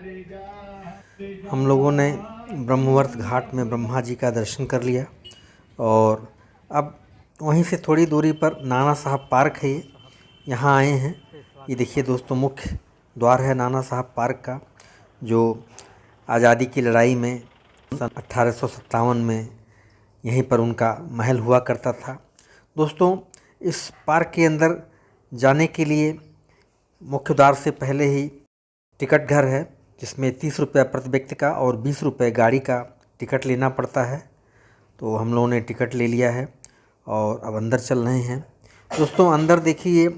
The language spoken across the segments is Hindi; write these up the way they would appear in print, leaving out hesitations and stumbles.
हम लोगों ने ब्रह्मवर्त घाट में ब्रह्मा जी का दर्शन कर लिया और अब वहीं से थोड़ी दूरी पर नाना साहब पार्क है। यहाँ आए हैं। ये देखिए दोस्तों, मुख्य द्वार है नाना साहब पार्क का, जो आज़ादी की लड़ाई में सन 1857 में यहीं पर उनका महल हुआ करता था। दोस्तों, इस पार्क के अंदर जाने के लिए मुख्य द्वार से पहले ही टिकट घर है, जिसमें 30 रुपये प्रति व्यक्ति का और 20 रुपये गाड़ी का टिकट लेना पड़ता है। तो हम लोगों ने टिकट ले लिया है और अब अंदर चल रहे हैं। दोस्तों, अंदर देखिए,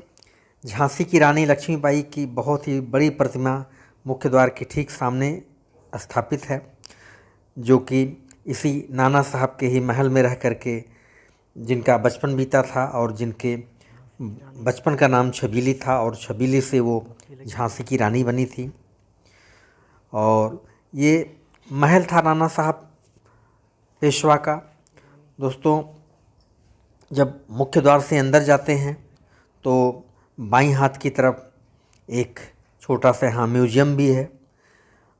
झांसी की रानी लक्ष्मीबाई की बहुत ही बड़ी प्रतिमा मुख्य द्वार के ठीक सामने स्थापित है, जो कि इसी नाना साहब के ही महल में रह करके जिनका बचपन बीता था और जिनके बचपन का नाम छबीली था और छबीली से वो झांसी की रानी बनी थी। और ये महल था नाना साहब पेशवा का। दोस्तों, जब मुख्य द्वार से अंदर जाते हैं तो बाईं हाथ की तरफ एक छोटा सा यहाँ म्यूजियम भी है,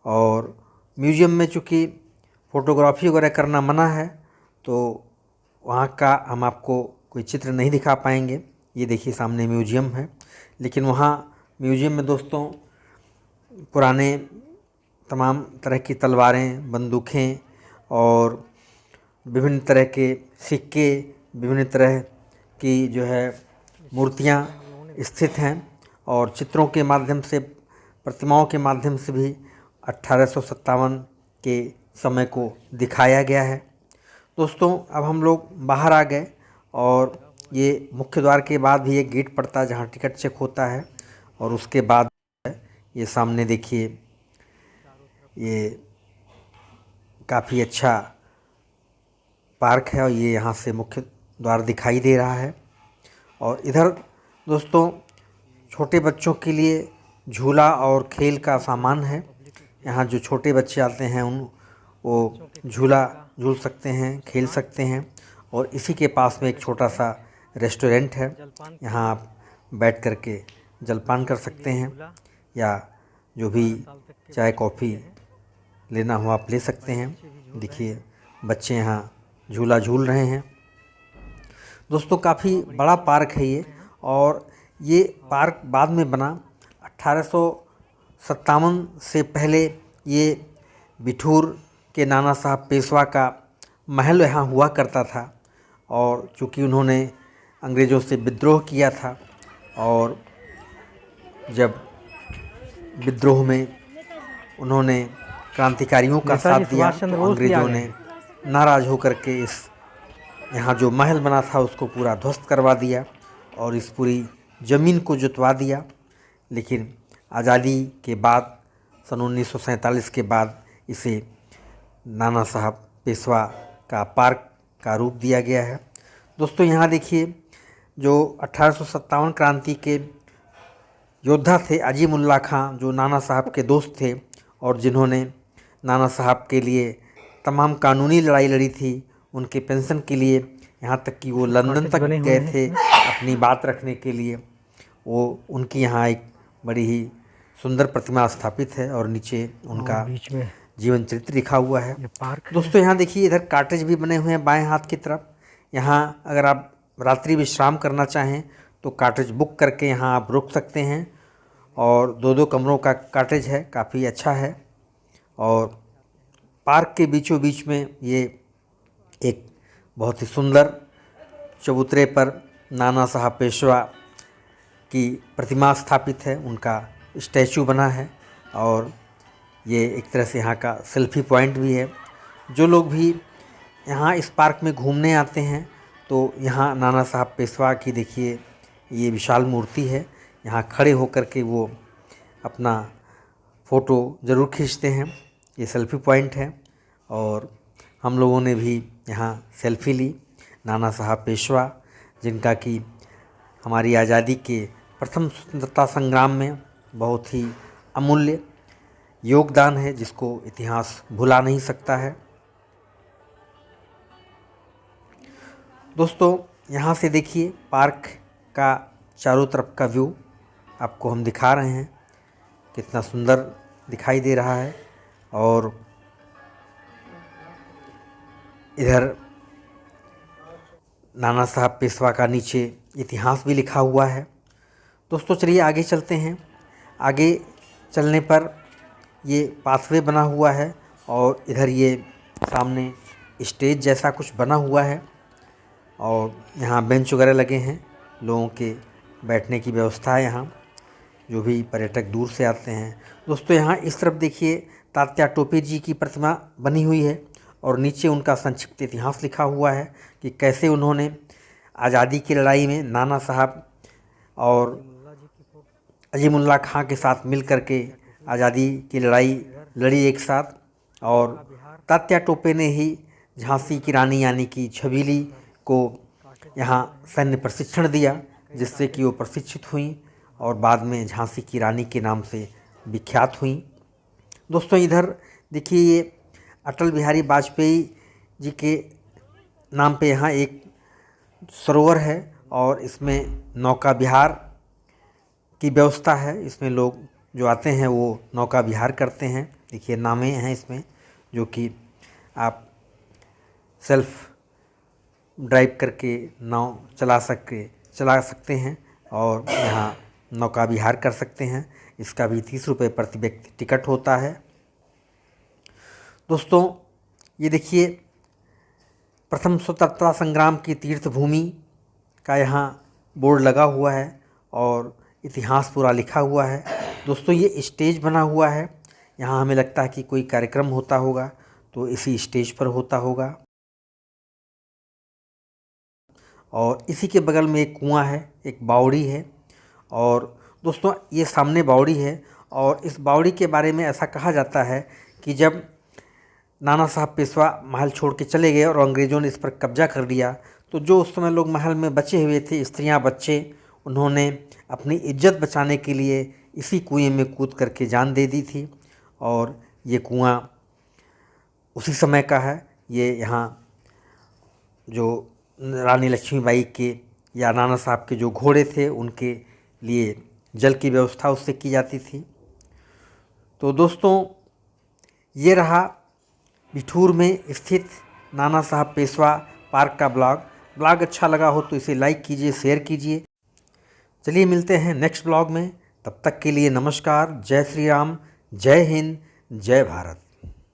और म्यूजियम में चूँकि फ़ोटोग्राफी वगैरह करना मना है तो वहाँ का हम आपको कोई चित्र नहीं दिखा पाएंगे। ये देखिए सामने म्यूजियम है, लेकिन वहाँ म्यूजियम में दोस्तों पुराने तमाम तरह की तलवारें, बंदूकें और विभिन्न तरह के सिक्के, विभिन्न तरह की जो है मूर्तियाँ स्थित हैं, और चित्रों के माध्यम से, प्रतिमाओं के माध्यम से भी 1857 के समय को दिखाया गया है। दोस्तों, अब हम लोग बाहर आ गए और ये मुख्य द्वार के बाद भी एक गेट पड़ता है जहाँ टिकट चेक होता है, और उसके बाद ये सामने देखिए, ये काफ़ी अच्छा पार्क है और ये यहाँ से मुख्य द्वार दिखाई दे रहा है। और इधर दोस्तों छोटे बच्चों के लिए झूला और खेल का सामान है। यहाँ जो छोटे बच्चे आते हैं वो झूला झूल सकते हैं, खेल सकते हैं। और इसी के पास में एक छोटा सा रेस्टोरेंट है, यहाँ आप बैठ कर के जलपान कर सकते हैं, या जो भी चाय कॉफ़ी लेना हो आप ले सकते हैं। देखिए बच्चे यहाँ झूला झूल रहे हैं। दोस्तों, काफ़ी बड़ा पार्क है ये, और ये पार्क बाद में बना। 1857 से पहले ये बिठूर के नाना साहब पेशवा का महल यहाँ हुआ करता था, और चूँकि उन्होंने अंग्रेज़ों से विद्रोह किया था, और जब विद्रोह में उन्होंने क्रांतिकारियों का साथ दिया तो अंग्रेज़ों ने नाराज़ होकर के इस यहाँ जो महल बना था उसको पूरा ध्वस्त करवा दिया और इस पूरी ज़मीन को जुतवा दिया। लेकिन आज़ादी के बाद सन 1947 के बाद इसे नाना साहब पेशवा का पार्क का रूप दिया गया है। दोस्तों, यहाँ देखिए, जो 1857 क्रांति के योद्धा थे अजीमुल्ला खां, जो नाना साहब के दोस्त थे और जिन्होंने नाना साहब के लिए तमाम कानूनी लड़ाई लड़ी थी, उनके पेंशन के लिए, यहाँ तक कि वो लंदन तक गए थे अपनी बात रखने के लिए। वो उनकी यहाँ एक बड़ी ही सुंदर प्रतिमा स्थापित है और नीचे उनका बीच में जीवन चरित्र लिखा हुआ है। पार्क दोस्तों, यहाँ देखिए, इधर कॉटेज भी बने हुए हैं बाएं हाथ की तरफ। यहाँ अगर आप रात्रि विश्राम करना चाहें तो कॉटेज बुक करके यहाँ आप रुक सकते हैं, और 2-2 कमरों का कॉटेज है, काफ़ी अच्छा है। और पार्क के बीचों बीच में ये एक बहुत ही सुंदर चबूतरे पर नाना साहब पेशवा की प्रतिमा स्थापित है, उनका स्टैचू बना है, और ये एक तरह से यहाँ का सेल्फी पॉइंट भी है। जो लोग भी यहाँ इस पार्क में घूमने आते हैं तो यहाँ नाना साहब पेशवा की देखिए ये विशाल मूर्ति है, यहाँ खड़े होकर के वो अपना फ़ोटो ज़रूर खींचते हैं। ये सेल्फी पॉइंट है, और हम लोगों ने भी यहाँ सेल्फी ली। नाना साहब पेशवा, जिनका कि हमारी आज़ादी के प्रथम स्वतंत्रता संग्राम में बहुत ही अमूल्य योगदान है, जिसको इतिहास भुला नहीं सकता है। दोस्तों, यहाँ से देखिए पार्क का चारों तरफ का व्यू आपको हम दिखा रहे हैं, कितना सुंदर दिखाई दे रहा है और इधर नाना साहब पेशवा का नीचे इतिहास भी लिखा हुआ है। दोस्तों चलिए आगे चलते हैं। आगे चलने पर ये पाथवे बना हुआ है और इधर ये सामने स्टेज जैसा कुछ बना हुआ है और यहाँ बेंच वगैरह लगे हैं, लोगों के बैठने की व्यवस्था है यहाँ, जो भी पर्यटक दूर से आते हैं। दोस्तों यहाँ इस तरफ देखिए तात्या टोपे जी की प्रतिमा बनी हुई है और नीचे उनका संक्षिप्त इतिहास लिखा हुआ है कि कैसे उन्होंने आज़ादी की लड़ाई में नाना साहब और अजीमुल्ला खां के साथ मिल कर के आज़ादी की लड़ाई लड़ी एक साथ। और तात्या टोपे ने ही झांसी की रानी यानी कि छबीली को यहाँ सैन्य प्रशिक्षण दिया, जिससे कि वो प्रशिक्षित हुई और बाद में झांसी की रानी के नाम से विख्यात हुई। दोस्तों इधर देखिए ये अटल बिहारी वाजपेयी जी के नाम पे यहाँ एक सरोवर है और इसमें नौका विहार की व्यवस्था है। इसमें लोग जो आते हैं वो नौका विहार करते हैं। देखिए नावें हैं इसमें जो कि आप सेल्फ ड्राइव करके नाव चला सकते हैं और यहाँ नौका विहार कर सकते हैं। इसका भी 30 रुपये प्रति व्यक्ति टिकट होता है। दोस्तों ये देखिए प्रथम स्वतंत्रता संग्राम की तीर्थ भूमि का यहाँ बोर्ड लगा हुआ है और इतिहास पूरा लिखा हुआ है। दोस्तों ये स्टेज बना हुआ है, यहाँ हमें लगता है कि कोई कार्यक्रम होता होगा तो इसी स्टेज पर होता होगा। और इसी के बगल में एक कुआं है, एक बावड़ी है। और दोस्तों ये सामने बावड़ी है और इस बावड़ी के बारे में ऐसा कहा जाता है कि जब नाना साहब पेशवा महल छोड़ के चले गए और अंग्रेज़ों ने इस पर कब्जा कर लिया तो जो उस समय लोग महल में बचे हुए थे, स्त्रियां बच्चे, उन्होंने अपनी इज्जत बचाने के लिए इसी कुएं में कूद करके जान दे दी थी। और ये कुआं उसी समय का है। ये यहाँ जो रानी लक्ष्मीबाई के या नाना साहब के जो घोड़े थे उनके लिए जल की व्यवस्था उससे की जाती थी। तो दोस्तों ये रहा बिठूर में स्थित नाना साहब पेशवा पार्क का ब्लॉग अच्छा लगा हो तो इसे लाइक कीजिए, शेयर कीजिए। चलिए मिलते हैं नेक्स्ट ब्लॉग में, तब तक के लिए नमस्कार। जय श्री राम, जय हिंद, जय भारत।